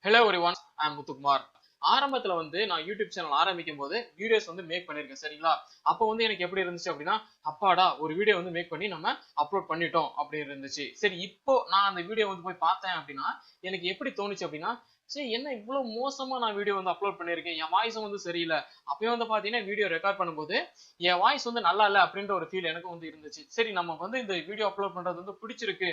Hello everyone, I am Muthukumar. ஆரம்பத்துல நான் YouTube channel ஆரம்பிக்கும் போது வீடியோஸ் மேக் பண்ணிருக்கேன் சரிங்களா. அப்போ எனக்கு எப்படி இருந்துச்சு அப்படின்னா, அப்பாடா ஒரு வீடியோ மேக் பண்ணி நம்ம அப்லோட் பண்ணிட்டோம் அப்படின்னு இருந்துச்சு. சரி, இப்போ நான் அந்த வீடியோ போய் பார்த்தேன் அப்படின்னா எனக்கு எப்படி தோணுச்சு அப்படின்னா, சரி என்ன இவ்வளவு மோசமா நான் வீடியோ அப்லோட் பண்ணிருக்கேன், என் வாய்ஸ் சரியில்லை. அப்பயும் பாத்தீங்கன்னா வீடியோ ரெக்கார்ட் பண்ணும்போது என் வாய்ஸ் நல்லா இல்ல அப்படின்ற ஒரு ஃபீல் எனக்கு இருந்துச்சு. சரி, நம்ம இந்த வீடியோ அப்லோட் பண்றது பிடிச்சிருக்கு.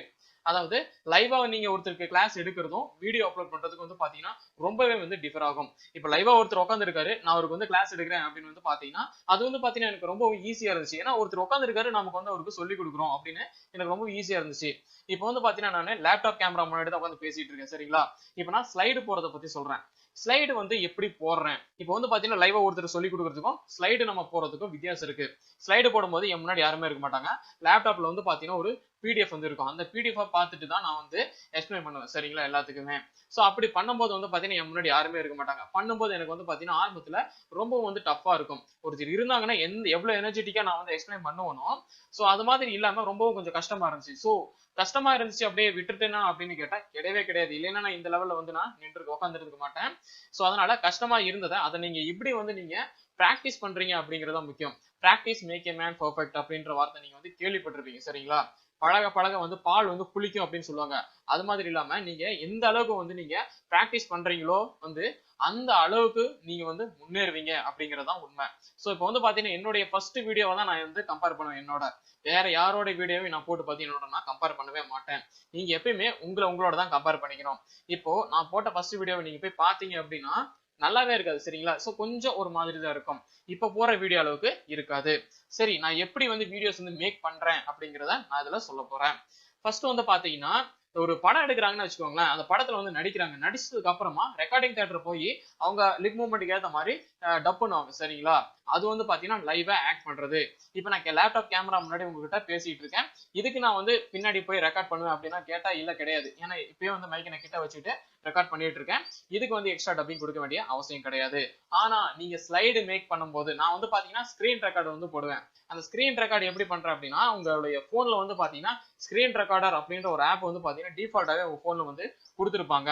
அதாவது லைவா நீங்க ஒருத்தருக்கு கிளாஸ் எடுக்கிறதும் வீடியோ அப்லோட் பண்றதுக்கு பாத்தீங்கன்னா ரொம்பவே டிஃபர் ஆகும். இப்ப லைவா ஒருத்தர் உட்கார்ந்து இருக்காரு, நான் அவருக்கு கிளாஸ் எடுக்கிறேன் அப்படின்னு பாத்தீங்கன்னா அது பாத்தீங்கன்னா எனக்கு ரொம்ப ஈஸியா இருந்துச்சு. ஏன்னா ஒருத்தர் உட்கார்ந்து இருக்காரு, நமக்கு அவருக்கு சொல்லி கொடுக்குறோம் அப்படின்னு எனக்கு ரொம்ப ஈஸியா இருந்துச்சு. இப்போ பாத்தீங்கன்னா நான் லேப்டாப் கேமரா முன்னாடி தான் உட்காந்து பேசிட்டு இருக்கேன் சரிங்களா. இப்போ நான் ஸ்லைடு போறதை பத்தி சொல்றேன். ஸ்லைடு எப்படி போடுறேன். இப்போ பாத்தீங்கன்னா லைவா ஒருத்தர் சொல்லி கொடுக்கறதுக்கும் ஸ்லைடு நம்ம போறதுக்கும் வித்தியாசம் இருக்கு. ஸ்லைடு போடும்போது என் முன்னாடி யாருமே இருக்க மாட்டாங்க. லேப்டாப்ல பாத்தீங்கன்னா ஒரு பிடிஎஃப் இருக்கும். அந்த பிடிஎஃப் பார்த்துட்டு தான் நான் எக்ஸ்பிளைன் பண்ணுவேன் சரிங்களா எல்லாத்துக்குமே. சோ அப்படி பண்ணும்போது பாத்தீங்கன்னா என் முன்னாடி யாருமே இருக்க மாட்டாங்க. பண்ணும்போது எனக்கு பாத்தீங்கன்னா ஆரம்பத்துல ரொம்ப டஃப்பா இருக்கும். ஒருத்தர் இருந்தாங்கன்னா எவ்வளவு எனர்ஜெட்டிக்கா நான் எக்ஸ்பிளைன் பண்ணுவனோ, சோ அது மாதிரி இல்லாம ரொம்பவும் கொஞ்சம் கஷ்டமா இருந்துச்சு. சோ கஷ்டமா இருந்துச்சு அப்படியே விட்டுட்டேனா அப்படின்னு கேட்டா கிடையவே கிடையாது. இல்லைன்னா நான் இந்த லெவல்ல நான் நின்று உட்கார்ந்து இருக்க மாட்டேன். சோ அதனால கஷ்டமா இருந்ததை அதை நீங்க இப்படி நீங்க பிராக்டிஸ் பண்றீங்க அப்படிங்கறத முக்கியம். Practice make a man perfect அப்படின்ற வார்த்தை நீங்க கேள்விப்பட்டிருப்பீங்க சரிங்களா. பழக பழக பால் புளிக்கும் அப்படின்னு சொல்லுவாங்க. அது மாதிரி இல்லாம நீங்க எந்த அளவுக்கு நீங்க பிராக்டிஸ் பண்றீங்களோ அந்த அளவுக்கு நீங்க முன்னேறுவீங்க அப்படிங்கறதான் உண்மை. சோ இப்போ பாத்தீங்கன்னா என்னுடைய ஃபர்ஸ்ட் வீடியோவை தான் நான் கம்பேர் பண்ணுவேன் என்னோட. வேற யாரோட வீடியோவை நான் போட்டு பாத்தீங்கன்னா நான் கம்பேர் பண்ணவே மாட்டேன். நீங்க எப்பயுமே உங்களோட தான் கம்பேர் பண்ணிக்கணும். இப்போ நான் போட்ட ஃபர்ஸ்ட் வீடியோவை நீங்க போய் பாத்தீங்க அப்படின்னா நல்லாவே இருக்காது சரிங்களா. சோ கொஞ்சம் ஒரு மாதிரி தான் இருக்கும். இப்ப போற வீடியோ அளவுக்கு இருக்காது. சரி, நான் எப்படி வீடியோஸ் மேக் பண்றேன் அப்படிங்கறத நான் இதுல சொல்ல போறேன். ஃபர்ஸ்ட் பாத்தீங்கன்னா ஒரு படம் எடுக்கிறாங்கன்னு வச்சுக்கோங்களேன். அந்த படத்துல நடிக்கிறாங்க. நடிச்சதுக்கு அப்புறமா ரெக்கார்டிங் தியேட்டர் போய் அவங்க லிப் மூவ்மெண்ட்க்கு ஏத்த மாதிரி டப் பண்ணுவாங்க சரிங்களா. அது பாத்தீங்கன்னா லைவா ஆக்ட் பண்றது. இப்ப நான் லேப்டாப் கேமரா முன்னாடி உங்ககிட்ட பேசிட்டு இருக்கேன். இதுக்கு நான் பின்னாடி போய் ரெக்கார்ட் பண்ணுவேன் அப்படின்னா கேட்டா இல்ல கிடையாது. ஏன்னா இப்பயே மைக்கை நான் கிட்ட வச்சுட்டு ரெக்கார்ட் பண்ணிட்டு இருக்கேன். இதுக்கு எக்ஸ்ட்ரா டப்பிங் கொடுக்க வேண்டிய அவசியம் கிடையாது. ஆனா நீங்க ஸ்லைடு மேக் பண்ணும்போது நான் பாத்தீங்கன்னா ஸ்கிரீன் ரெக்கார்டு போடுவேன். அந்த ஸ்கிரீன் ரெக்கார்டு எப்படி பண்றேன் அப்படின்னா, உங்களுடைய போன்ல பாத்தீங்கன்னா ஸ்கிரீன் ரெக்கார்டர் அப்படின்ற ஒரு ஆப் பாத்தீங்கன்னா டிஃபால்ட்டாவே உங்க போன்ல கொடுத்திருப்பாங்க.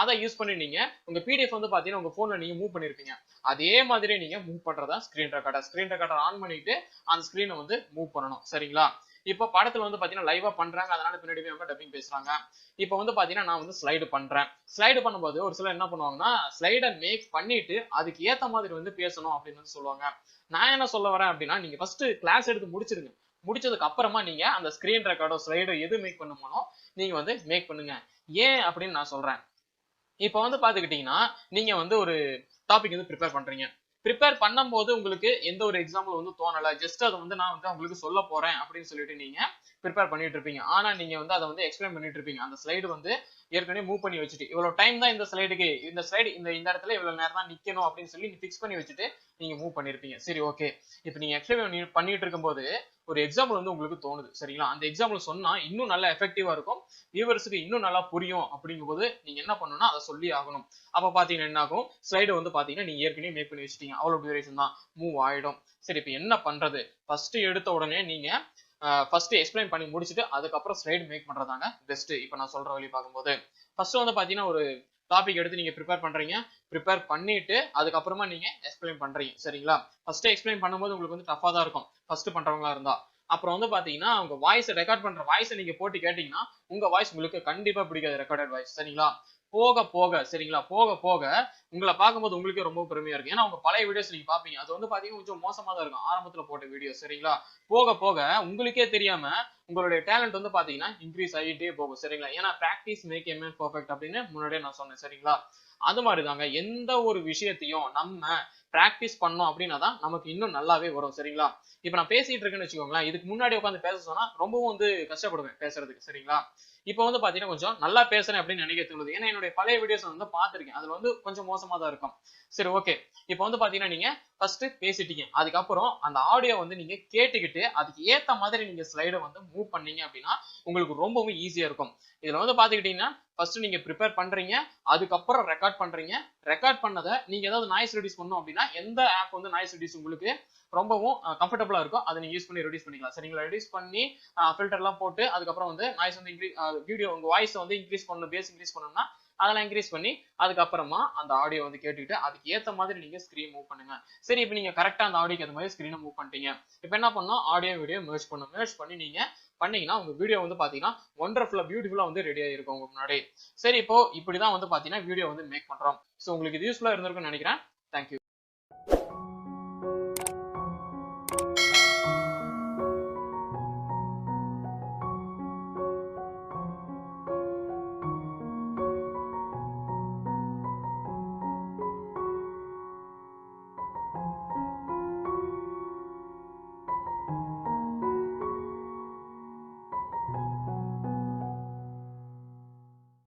அதை யூஸ் பண்ணி நீங்க உங்க பிடிஎஃப் பாத்தீங்கன்னா உங்க போன்ல நீங்க மூவ் பண்ணிருப்பீங்க. அதே மாதிரி நீங்க மூவ் பண்றதா screen recorder. Screen recorder on பண்ணிட்டு அந்த ஸ்கிரீனை மூவ் பண்ணணும் சரிங்களா. இப்ப படத்துல பாத்தீங்கன்னா லைவா பண்றாங்க, அதனால பின்னாடி டப்பிங் பேசுறாங்க. இப்ப பாத்தீங்கன்னா நான் ஸ்லைடு பண்றேன். ஸ்லைடு பண்ணும்போது ஒரு சிலர் என்ன பண்ணுவாங்கன்னா ஸ்லைடை மேக் பண்ணிட்டு அதுக்கு ஏத்த மாதிரி பேசணும் அப்படின்னு சொல்லுவாங்க. நான் என்ன சொல்ல வரேன் அப்படின்னா, நீங்க ஃபர்ஸ்ட் கிளாஸ் எடுத்து முடிச்சிருங்க. முடிச்சதுக்கு அப்புறமா நீங்க அந்த ஸ்கிரீன் ரெக்கார்டோ ஸ்லைடோ எது மேக் பண்ணுமோ நீங்க மேக் பண்ணுங்க. ஏன் அப்படின்னு நான் சொல்றேன். இப்ப பாத்துக்கிட்டீங்கன்னா நீங்க ஒரு டாபிக் ப்ரிப்பேர் பண்றீங்க. ப்ரிப்பேர் பண்ணும்போது உங்களுக்கு எந்த ஒரு எக்ஸாம்பிள் தோணல. ஜஸ்ட் அதை நான் உங்களுக்கு சொல்ல போறேன் அப்படின்னு சொல்லிட்டு நீங்க ப்ரிப்பேர் பண்ணிட்டு இருப்பீங்க. ஆனா நீங்க அதை எக்ஸ்பிளைன் பண்ணிட்டு இருப்பீங்க. அந்த ஸ்லைடு ஏற்கனவே மூவ் பண்ணி வச்சுட்டு இவ்வளவு டைம் தான் இந்த ஸ்லைடுக்கு, இந்த ஸ்லைடு இந்த இடத்துல இவ்வளவு நேரம் தான் நிக்கணும் அப்படின்னு சொல்லி பிக்ஸ் பண்ணி வச்சுட்டு நீங்க மூவ் பண்ணிருப்பீங்க. சரி, ஓகே. இப்ப நீங்க எக்ஸ்பிளைன் பண்ணிட்டு இருக்கும்போது ஒரு எக்ஸாம்பிள் உங்களுக்கு தோணுது சரிங்களா. அந்த எக்ஸாம்பிள் சொன்னா இன்னும் நல்லா எஃபெக்டிவா இருக்கும், வியூவர்ஸ்க்கு இன்னும் நல்லா புரியும். அப்படிங்கும்போது நீங்க என்ன பண்ணணும்னா அதை சொல்லி ஆகணும். அப்ப பாத்தீங்கன்னா என்ன ஆகும், ஸ்லைடு பாத்தீங்கன்னா நீங்க ஏற்கனவே மேக் பண்ணி வச்சுட்டீங்க, அவ்வளவு டியூரேஷன் தான், மூவ் ஆயிடும். சரி, இப்ப என்ன பண்றது? ஃபர்ஸ்ட் எடுத்த உடனே நீங்க ஃபர்ஸ்ட் எக்ஸ்பிளைன் பண்ணி முடிச்சுட்டு அதுக்கப்புறம் ஸ்லைடு மேக் பண்றதாங்க பெஸ்ட். இப்ப நான் சொல்ற வழி பார்க்கும்போது ஃபர்ஸ்ட் பாத்தீங்கன்னா ஒரு டாபிக் எடுத்து நீங்க ப்ரிப்பேர் பண்றீங்க. ப்ரிப்பேர் பண்ணிட்டு அதுக்கப்புறமா நீங்க எக்ஸ்பிளைன் பண்றீங்க சரிங்களா. ஃபர்ஸ்ட் எக்ஸ்பிளைன் பண்ணும்போது உங்களுக்கு டஃபா தான் இருக்கும் ஃபர்ஸ்ட் பண்றவங்களா இருந்தா. அப்புறம் பாத்தீங்கன்னா உங்க வாய்ஸ் ரெக்கார்ட் பண்ற வாய்ஸ் நீங்க போட்டு கேட்டீங்கன்னா உங்க வாய்ஸ் உங்களுக்கு கண்டிப்பா பிடிக்காது, ரெக்கார்டட் வாய்ஸ் சரிங்களா. போக போக சரிங்களா, போக போக உங்களை பார்க்கும்போது உங்களுக்கே ரொம்ப பெருமையா இருக்கு. ஏன்னா உங்க பழைய வீடியோஸ் நீங்க பாப்பீங்க, அது பாத்தீங்கன்னா கொஞ்சம் மோசமா தான் இருக்கும் ஆரம்பத்துல போட்ட வீடியோ சரிங்களா. போக போக உங்களுக்கே தெரியாம உங்களுடைய டேலண்ட் பாத்தீங்கன்னா இன்க்ரீஸ் ஆகிட்டே போகும் சரிங்களா. ஏன்னா practice make a man perfect அப்படின்னு முன்னாடியே நான் சொன்னேன் சரிங்களா. அது மாதிரிதாங்க எந்த ஒரு விஷயத்தையும் நம்ம பிராக்டிஸ் பண்ணோம் அப்படின்னா தான் நமக்கு இன்னும் நல்லாவே வரும் சரிங்களா. இப்ப நான் பேசிட்டு இருக்கேன்னு வச்சுக்கோங்களேன், இதுக்கு முன்னாடி உட்காந்து பேச சொன்னா ரொம்பவும் கஷ்டப்படுவேன் பேசுறதுக்கு சரிங்களா. இப்ப பாத்தீங்கன்னா கொஞ்சம் நல்லா பேசுறேன் அப்படின்னு நினைக்க தோணுது. ஏன்னா என்னுடைய பழைய வீடியோஸ் பார்த்திருக்கேன், அதுல கொஞ்சம் மோசமா தான் இருக்கும். சரி, ஓகே. இப்ப பாத்தீங்கன்னா நீங்க ஃபர்ஸ்ட் பேசிட்டீங்க, அதுக்கப்புறம் அந்த ஆடியோ நீங்க கேட்டுக்கிட்டு அதுக்கு ஏத்த மாதிரி நீங்க ஸ்லைடை மூவ் பண்ணீங்க அப்படின்னா உங்களுக்கு ரொம்பவும் ஈஸியா இருக்கும். இதுல பாத்துக்கிட்டீங்கன்னா ஃபர்ஸ்ட் நீங்க ப்ரிப்பேர் பண்றீங்க, அதுக்கப்புறம் ரெக்கார்ட் பண்றீங்க. ரெக்கார்ட் பண்ணதை நீங்க ஏதாவது நாய்ஸ் ரெடியூஸ் பண்ணணும் அப்படின்னா எந்த ஆப் நாய்ஸ் ரெடியூஸ் உங்களுக்கு ரொம்பவும் கம்ஃபர்டபுளா இருக்கும் அதை நீங்க யூஸ் பண்ணி ரெடியூஸ் பண்ணிக்கலாம் சரிங்களா. ரெடியூஸ் பண்ணி ஃபில்டர் எல்லாம் போட்டு அதுக்கப்புறம் நாய்ஸ் இன்க்ரீஸ் வீடியோ உங்க வாய்ஸ் இன்க்ரீஸ் பண்ணணும், பேஸ் இன்க்ரீஸ் பண்ணணும்னா அதெல்லாம் இன்க்ரீஸ் பண்ணி அதுக்கப்புறமா அந்த ஆடியோ வந்து கேட்டுக்கிட்டு அதுக்கு ஏத்த மாதிரி நீங்க ஸ்கிரீன் மூவ் பண்ணுங்க. சரி, இப்போ நீங்க கரெக்டா அந்த ஆடியோக்கு ஏத்த மாதிரி ஸ்கிரீனை மூவ் பண்ணிட்டீங்க. இப்போ என்ன பண்ணணும், ஆடியோ வீடியோ மெர்ஜ் பண்ணும். மெர்ஜ் பண்ணி நீங்க பண்ணீங்கன்னா உங்க வீடியோ வந்து பாத்தீங்கன்னா ஒண்டர்ஃபுல்லா பியூட்டிஃபுல்லா வந்து ரெடி ஆயிருக்கும் உங்க முன்னாடி. சரி, இப்போ இப்படிதான் வந்து பாத்தீங்கன்னா வீடியோ வந்து மேக் பண்றோம். சோ உங்களுக்கு இது யூஸ்ஃபுல்லா இருந்திருக்கும்னு நினைக்கிறேன். தேங்க்யூ.